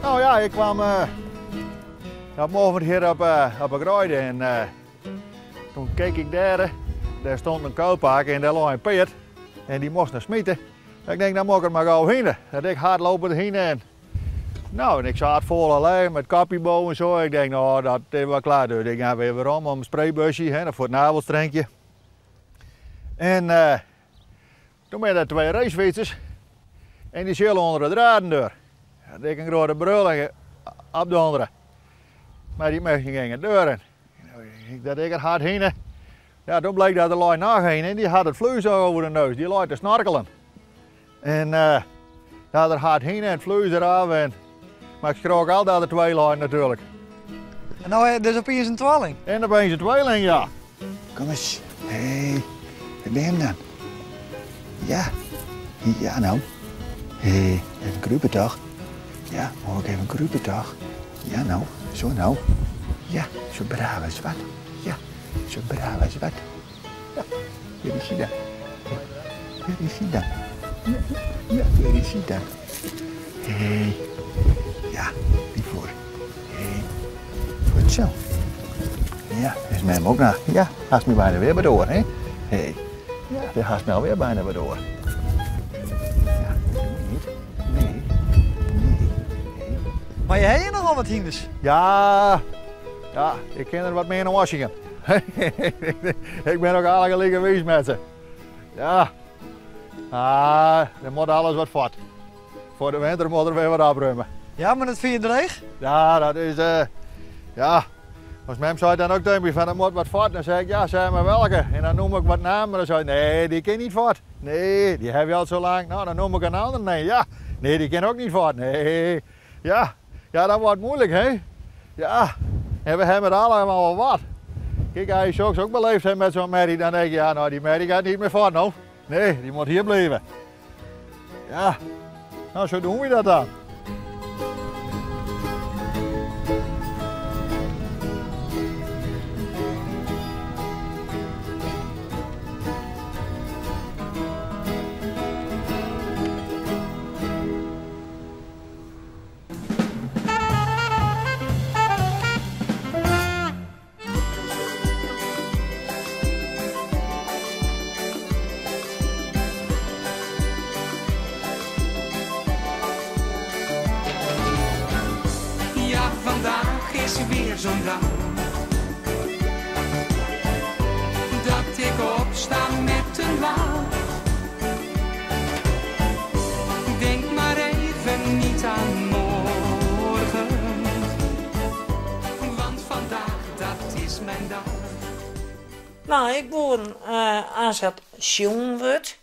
Nou ja, ik kwam dat morgen hier op een gruide en toen keek ik daar stond een kuilpaak en daar lag een peert en die moest naar smieten. Ik denk, dan moet ik er maar gauw heen. Dat ik hardlopen heen en nou, en ik zat vol alleen met kapiebo en zo. Ik denk, nou, dat is wel klaar. Dus ik ga weer om een spraybusje hè, voor het navelstrengje. En toen ben er 2 racefietsers en die zullen onder de draden door. Dat ik een grote brulling op de andere. Maar die mensen gingen deuren. Dat ik er hard heen. Ja, toen bleek dat de lijn nageen en die had het vlees over de neus. Die lijn te snorkelen. En dat er hard heen en het vlees eraf. En, maar ik schrok altijd de 2 lijnen natuurlijk. En nou dus opeens een tweeling? En dan ben je een tweeling, ja. Kom eens. Hé, wat ben je dan? Ja. Ja nou. Hé, even kruipen toch? Ja, mag ik even kruipen toch? Ja nou, zo nou. Ja, zo braaf als wat. Ja, zo braaf als wat. Ja, hier is hij dan. Hier is hij dan. Ja, hier is hij dan. Hé. Ja, die voor. Hé. Goed zo. Ja, dat is mij hem ook naar. Ja, haast me bijna weer bij door, hè? Hé. Ja, dat haast me alweer bijna bij door. Ja, dat doe ik niet. Nee. Nee. Maar je hebt hier nogal wat hinders. Ja, ja, ik ken er wat meer naar Washington. Ik ben ook eigenlijk geweest met ze. Ja. Er moet alles wat vat. Voor de winter moet er weer wat opruimen. Ja, maar dat vind je dreig? Ja, dat is, ja. Als mem zei dan ook tegen me van, er moet wat vat. Dan zei ik, ja, zeg maar welke. En dan noem ik wat namen. Dan zei ik, nee, die ken niet vat. Nee, die heb je al zo lang. Nou, dan noem ik een ander. Nee, ja. Nee, die ken ook niet vat. Nee. Ja. Ja, dat wordt moeilijk, hè. Ja. En we hebben allemaal wel wat. Kijk, als je ook beleefd hebt met zo'n merrie, dan denk je, ja, nou, die merrie gaat niet meer vat, nou. Nee, die moet hier blijven. Ja. Nou, zo doen we dat dan. Vandaag is weer zo'n dag dat ik opsta met een lach. Denk maar even niet aan morgen, want vandaag dat is mijn dag. Nou, ik woon als het jong wordt,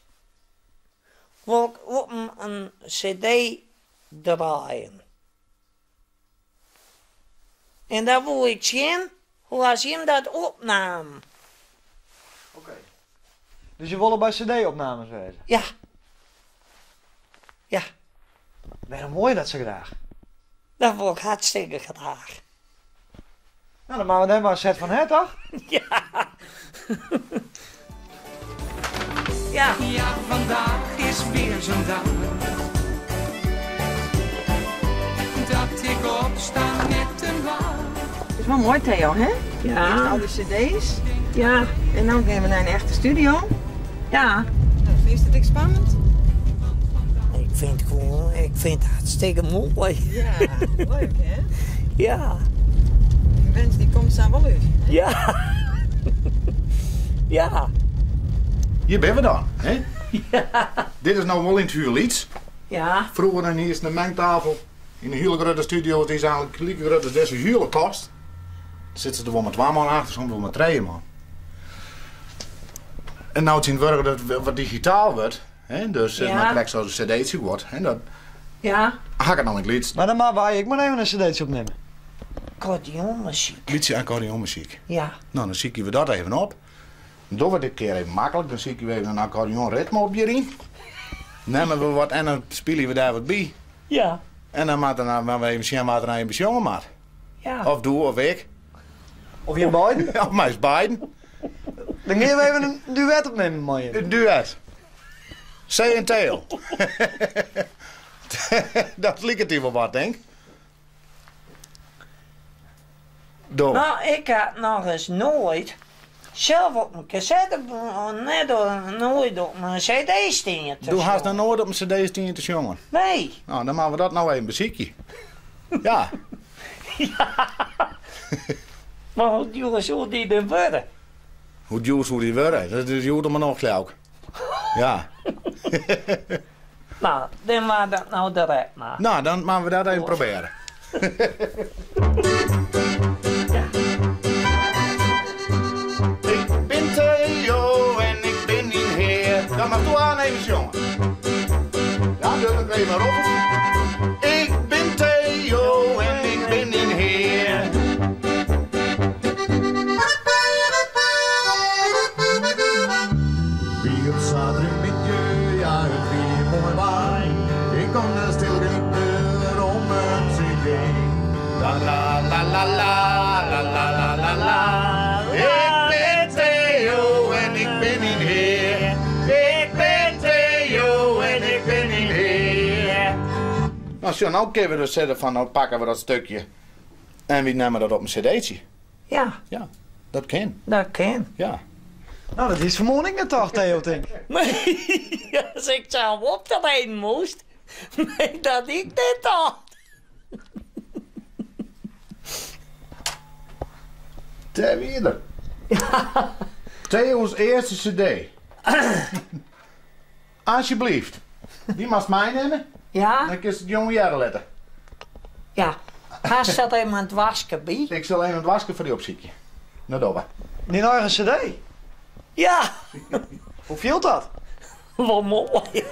wil ik op een cd draaien. En daar wil ik zien hoe als je dat opnam. Oké. Dus je wil bij cd-opnames wezen? Ja. Ja, Waarom mooi dat ze graag? dat wil ik hartstikke graag. Nou, dan maken we dan maar een set van het, toch? Ja. Ja. Ja, vandaag is weer zo'n dag dat ik opsta met een lach. Het is wel mooi, Theo, hè? Ja. Eerst al die cd's Ja. en dan gaan we naar een echte studio. Ja. Nou, vind je het spannend? Ik vind het hartstikke mooi. Ja, leuk, hè? Ja. De wens die komt staan wel uit. Ja. Ja. Hier ben we dan, hè? Ja. Dit is nou wel in het huurlieds. Ja. Vroeger dan hier is een mengtafel in een hele grote studio. Het is eigenlijk gelijk groot als deze hele kast. Dan zitten ze er wel met 2 man achter, soms wel met 3 man. En nou zien we dat het wat digitaal wordt. Hè? Dus Ja. met plek zoals een cd'tje wordt. En dat Ja. hak het dan in het lied. Maar dan maar ik moet even een cd'tje opnemen. Accordeonmuziek. Liedje en accordeonmuziek. Ja. Nou, dan zie we dat even op. Dan doen we dit keer even makkelijk. Dan zie we even een accordeonritme op hierin. Nemen we wat en dan spelen we daar wat bij. Ja. En dan maken we even zien wat er een bezongen maat. Ja. Of doe of ik. Of je beiden? Of mij is beiden. Dan gaan we even een duet opnemen, man. Een duet. Say en tail. Dat lijkt het hier wel wat, denk ik. Door. Nou, ik had nog eens nooit zelf op een cassette, nooit op een cd-steen te Du hast zongen. nog nooit op een cd-steen te jongen. Nee. Nou, dan maken we dat nou even muziekje. Ja. Maar hoe jongens, hoe die er worden? Hoe duurt hoe die worden? Dat is duurt maar nog leuk. Ja. Nou, dan was dat nou direct maar. Nou, dan maken we dat even proberen. Ik ben Theo en ik ben niet heer. Dan mag toe aan even jongen. Ja, druk ik even maar op. Ik ben Theo en ik ben niet heer. Wie op zaterdag met je, ja, het weer mooi waai. Ik kom er stil genieten om een cd. La la la la la la la la la la. Ik ben Theo en ik ben niet heer. Ik ben Theo en ik ben niet heer. Nou, zo, nou kunnen we dus zeggen van, nou pakken we dat stukje. En we nemen dat op een cd'tje. Ja, Ja, dat kan. dat kan. Ja. Nou, dat is vermoedingen toch, Theo, denk ik. Nee, als ik zelf optreden moest, nee, dat ik dit had. Ter weer. Theo's eerste cd. Alsjeblieft. Die mag mij nemen. Ja? Dan kies het jonge jaren letten. Ja. Ga dat even aan het wasken bij? Ik zal even het wasken voor die opziekje. Nou, dobber. Niet nog een cd. Ja, Hoe viel dat? wat mooi.